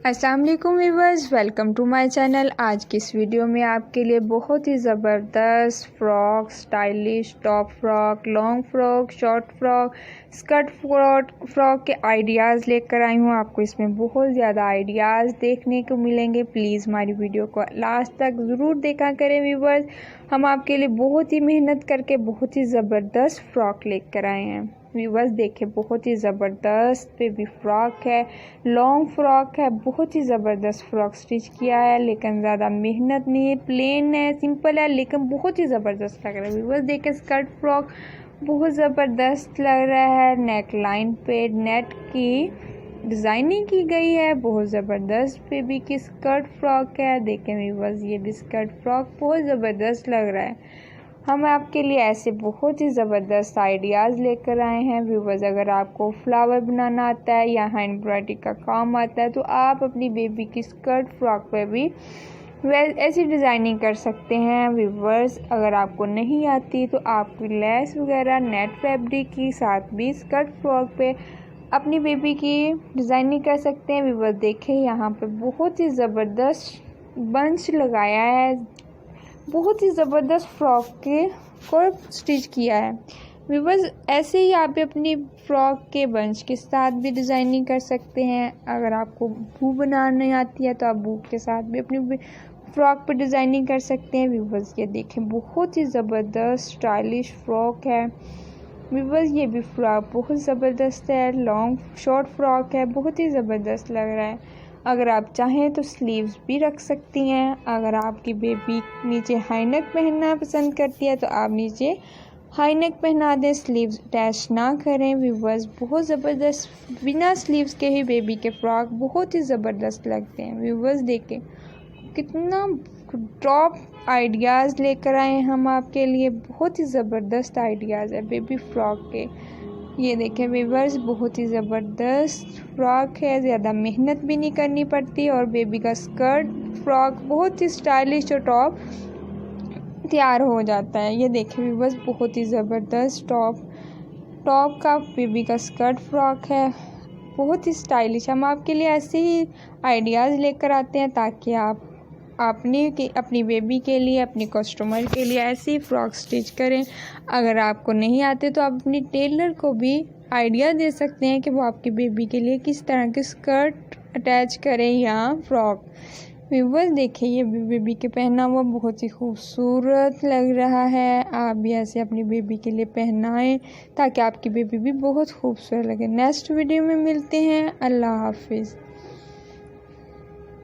अस्सलाम वालेकुम viewers, welcome to my channel. आज की इस वीडियो में आपके लिए बहुत ही ज़बरदस्त frock, stylish top frock, long frock, short frock, skirt frock के आइडियाज़ लेकर आई हूँ। आपको इसमें बहुत ज़्यादा आइडियाज़ देखने को मिलेंगे। प्लीज़ हमारी वीडियो को लास्ट तक ज़रूर देखा करें व्यूअर्स। हम आपके लिए बहुत ही मेहनत करके बहुत ही ज़बरदस्त फ्रॉक लेकर आए हैं। व्यूअर्स देखिए, बहुत ही ज़बरदस्त बेबी फ्रॉक है, लॉन्ग फ्रॉक है, बहुत ही ज़बरदस्त फ्रॉक स्टिच किया है, लेकिन ज़्यादा मेहनत नहीं है, प्लेन है, सिंपल है, लेकिन बहुत ही ज़बरदस्त लग रहा है। व्यूअर्स देखिए, स्कर्ट फ्रॉक बहुत ज़बरदस्त लग रहा है। नेक लाइन पे नेट की डिज़ाइनिंग की गई है, बहुत ज़बरदस्त बेबी की स्कर्ट फ्रॉक है। देखें व्यूअर्स, ये भी स्कर्ट फ्रॉक बहुत ज़बरदस्त लग रहा है। हम आपके लिए ऐसे बहुत ही ज़बरदस्त आइडियाज़ लेकर आए हैं व्यूवर्स। अगर आपको फ्लावर बनाना आता है या एम्ब्रॉयडरी का काम आता है तो आप अपनी बेबी की स्कर्ट फ्रॉक पे भी ऐसी डिज़ाइनिंग कर सकते हैं व्यूवर्स। अगर आपको नहीं आती तो आप लेस वगैरह नेट फैब्रिक के साथ भी स्कर्ट फ्रॉक पे अपनी बेबी की डिज़ाइनिंग कर सकते हैं व्यूवर्स। देखें, यहाँ पे बहुत ही ज़बरदस्त बंच लगाया है, बहुत ही ज़बरदस्त फ्रॉक को स्टिच किया है व्यूवर्स। ऐसे ही आप अपनी फ्रॉक के बंच के साथ भी डिज़ाइनिंग कर सकते हैं। अगर आपको बू बनाने आती है तो आप बू के साथ भी अपनी फ्रॉक पर डिज़ाइनिंग कर सकते हैं व्यूवर्स। ये देखें, बहुत ही ज़बरदस्त स्टाइलिश फ्रॉक है व्यूवर्स। ये भी फ्रॉक बहुत ज़बरदस्त है, लॉन्ग शॉर्ट फ्रॉक है, बहुत ही ज़बरदस्त लग रहा है। अगर आप चाहें तो स्लीव्स भी रख सकती हैं। अगर आपकी बेबी नीचे हाई नेक पहनना पसंद करती है तो आप नीचे हाई नेक पहना दें, स्लीव्स अटैच ना करें व्यूवर्स। बहुत ज़बरदस्त बिना स्लीव्स के ही बेबी के फ्रॉक बहुत ही ज़बरदस्त लगते हैं व्यूवर्स। देखें कितना टॉप आइडियाज़ लेकर आए हम आपके लिए, बहुत ही ज़बरदस्त आइडियाज़ है बेबी फ्रॉक के। ये देखें व्यूवर्स, बहुत ही ज़बरदस्त फ्रॉक है, ज़्यादा मेहनत भी नहीं करनी पड़ती और बेबी का स्कर्ट फ्रॉक बहुत ही स्टाइलिश और टॉप तैयार हो जाता है। ये देखें व्यूवर्स, बहुत ही ज़बरदस्त टॉप का बेबी का स्कर्ट फ्रॉक है, बहुत ही स्टाइलिश। हम आपके लिए ऐसे ही आइडियाज़ लेकर आते हैं ताकि आप अपनी बेबी के लिए, अपनी कस्टमर के लिए ऐसी फ्रॉक स्टिच करें। अगर आपको नहीं आते तो आप अपनी टेलर को भी आइडिया दे सकते हैं कि वो आपकी बेबी के लिए किस तरह की स्कर्ट अटैच करें या फ्रॉक। व्यूवर्स देखिए, ये बेबी के पहना हुआ बहुत ही खूबसूरत लग रहा है। आप भी ऐसे अपनी बेबी के लिए पहनाएं ताकि आपकी बेबी भी बहुत खूबसूरत लगे। नेक्स्ट वीडियो में मिलते हैं। अल्लाह हाफिज़।